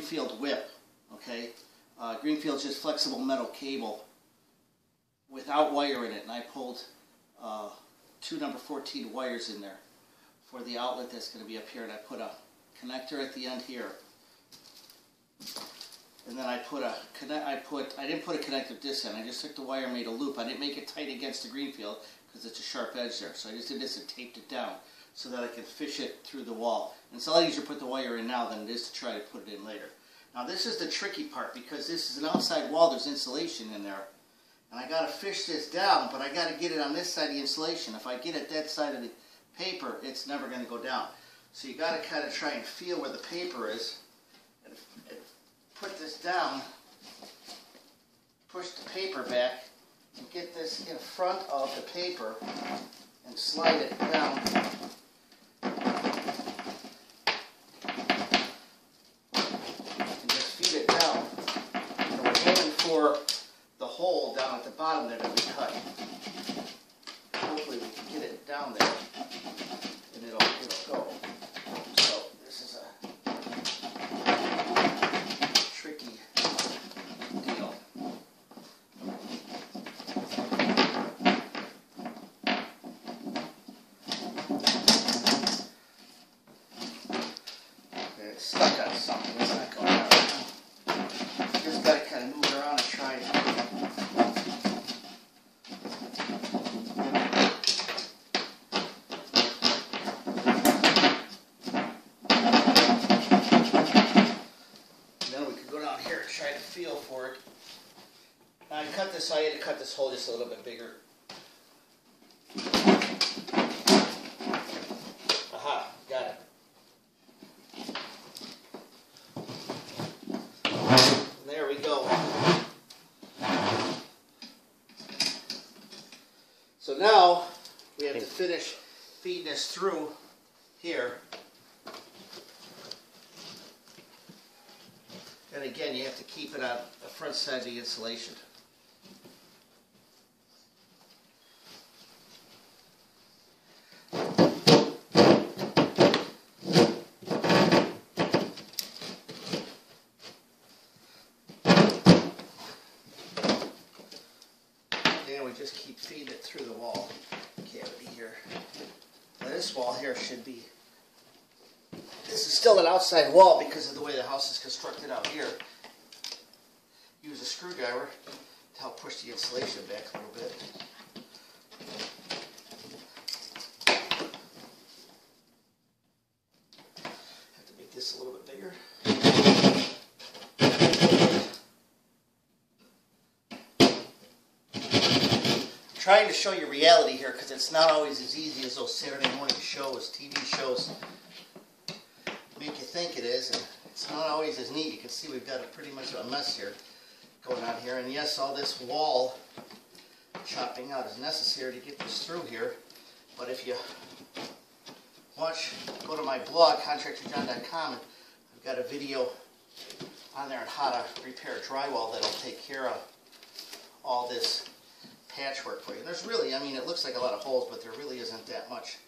Greenfield whip, okay? Greenfield's just flexible metal cable without wire in it, and I pulled 2 number 14 wires in there for the outlet that's going to be up here, and I put a connector at the end here. And then I didn't put a connector this end. I just took the wire and made a loop. I didn't make it tight against the Greenfield because it's a sharp edge there. So I just did this and taped it down so that I can fish it through the wall. And it's a lot easier to put the wire in now than it is to try to put it in later. Now this is the tricky part because this is an outside wall. There's insulation in there. And I got to fish this down, but I got to get it on this side of the insulation. If I get it that side of the paper, it's never going to go down. So you got to kind of try and feel where the paper is. And put this down, push the paper back, and get this in front of the paper and slide it down. And just feed it down. And we're aiming for the hole down at the bottom there that we cut. Hopefully we can get it down there and it'll go. So this is a tricky deal. Okay, it's stuck on something. It's not going out right now. Just got to kind of move it around and try it. Feel for it. Now I cut this, so I had to cut this hole just a little bit bigger. Aha, got it. There we go. So now we have to finish feeding this through here. And again, you have to keep it on the front side of the insulation. And we just keep feeding it through the wall cavity here. Now this wall here should be, this is still an outside wall because of the way the house is constructed out here. Use a screwdriver to help push the insulation back a little bit. Have to make this a little bit bigger. I'm trying to show you reality here because it's not always as easy as those Saturday morning shows, TV shows make you think it is, and it's not always as neat. You can see we've got pretty much a mess here going on here, and yes, all this wall chopping out is necessary to get this through here, but if you watch, go to my blog, ContractorJohn.com, I've got a video on there on how to repair drywall that'll take care of all this patchwork for you. And there's really, I mean, it looks like a lot of holes, but there really isn't that much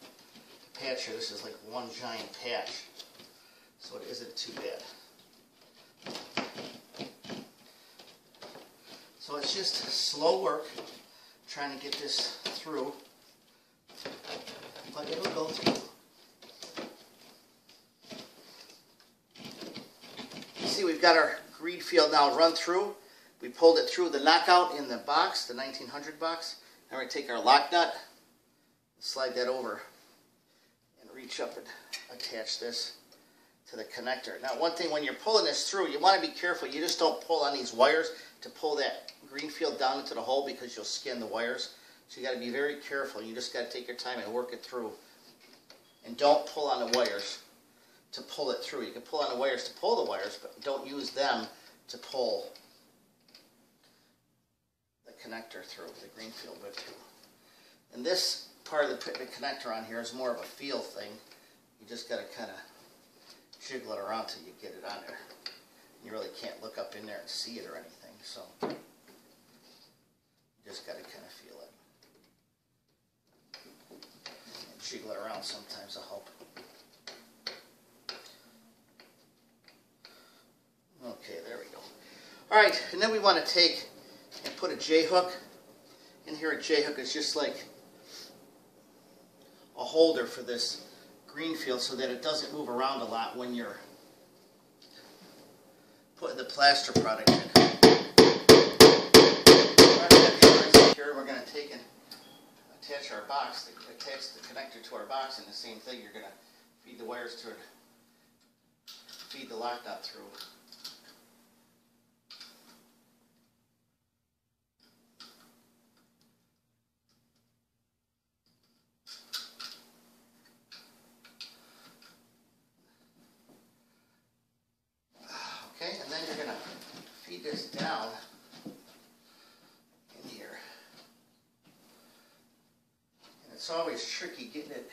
to patch here. This is like one giant patch. So it isn't too bad. So it's just slow work trying to get this through, but it'll go through. You see we've got our Greenfield now run through. We pulled it through the knockout in the box, the 1900 box. Now we're going to take our lock nut and slide that over and reach up and attach this to the connector. Now one thing, when you're pulling this through, you want to be careful. You just don't pull on these wires to pull that Greenfield down into the hole because you'll skin the wires. So you got to be very careful. You just got to take your time and work it through. And don't pull on the wires to pull it through. You can pull on the wires to pull the wires, but don't use them to pull the connector through, the Greenfield whip through. And this part of the connector on here is more of a feel thing. You just got to kind of jiggle it around till you get it on there. You really can't look up in there and see it or anything, so you just got to kind of feel it. And jiggle it around sometimes will help. Alright, and then we want to take and put a J-hook. In here a J-hook is just like a holder for this green field so that it doesn't move around a lot when you're putting the plaster product in. Here we're going to take and attach our box, attach the connector to our box, and the same thing, you're going to feed the wires to it, feed the lock nut through. Okay, and then you're going to feed this down in here. And it's always tricky getting it